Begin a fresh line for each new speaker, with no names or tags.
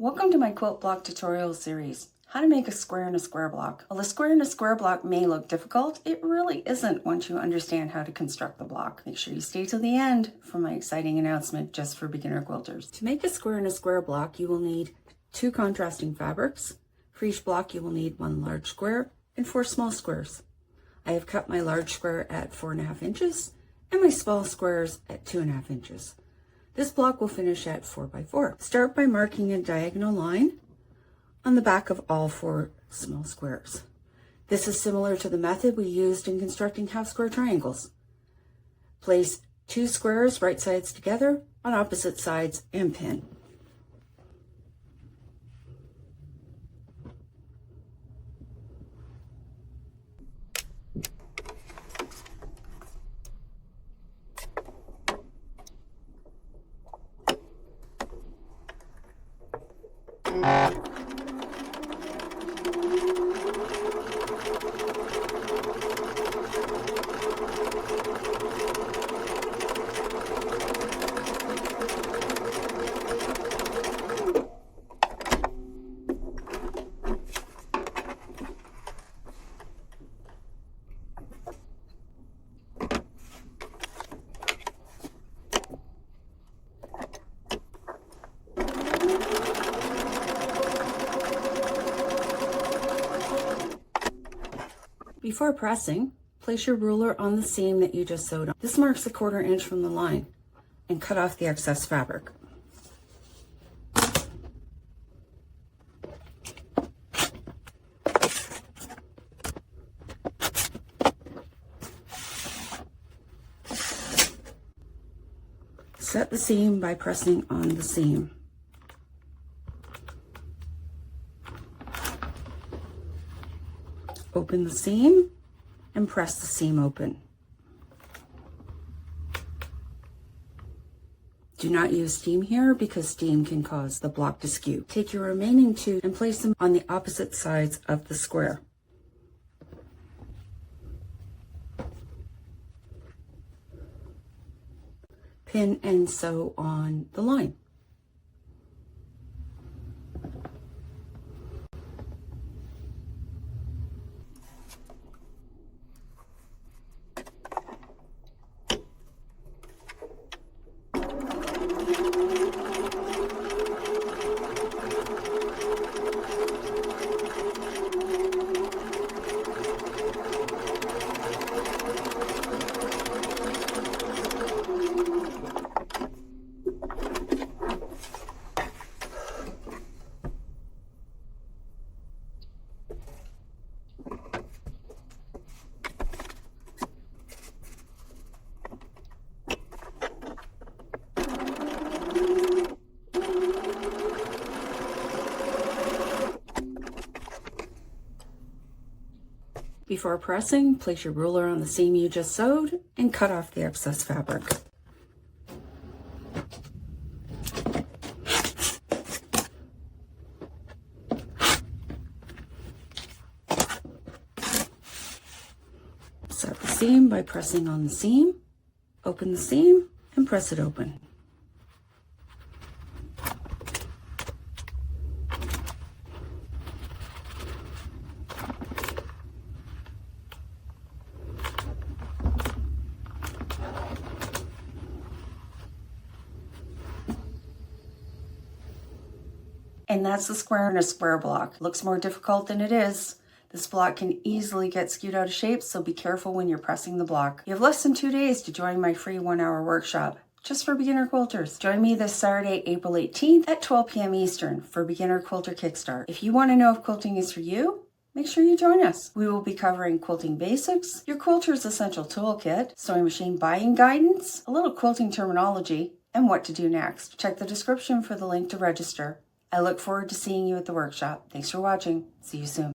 Welcome to my quilt block tutorial series, how to make a square in a square block. While a square in a square block may look difficult, it really isn't once you understand how to construct the block. Make sure you stay till the end for my exciting announcement just for beginner quilters. To make a square in a square block, you will need 2 contrasting fabrics. For each block, you will need 1 large square and 4 small squares. I have cut my large square at 4.5 inches and my small squares at 2.5 inches. This block will finish at 4 by 4. Start by marking a diagonal line on the back of all 4 small squares. This is similar to the method we used in constructing half square triangles. Place 2 squares right sides together on opposite sides and pin. Before pressing, place your ruler on the seam that you just sewed on. This marks a 1/4 inch from the line, and cut off the excess fabric. Set the seam by pressing on the seam. Open the seam and press the seam open. Do not use steam here because steam can cause the block to skew. Take your remaining 2 and place them on the opposite sides of the square. Pin and sew on the line. Before pressing, place your ruler on the seam you just sewed and cut off the excess fabric. Set the seam by pressing on the seam, open the seam, and press it open. And that's the square in a square block. Looks more difficult than it is. This block can easily get skewed out of shape, so be careful when you're pressing the block. You have less than 2 days to join my free 1-hour workshop, just for beginner quilters. Join me this Saturday, April 18th at 12 p.m. Eastern for Beginner Quilter Kickstart. If you want to know if quilting is for you, make sure you join us. We will be covering quilting basics, your quilter's essential toolkit, sewing machine buying guidance, a little quilting terminology, and what to do next. Check the description for the link to register. I look forward to seeing you at the workshop. Thanks for watching. See you soon.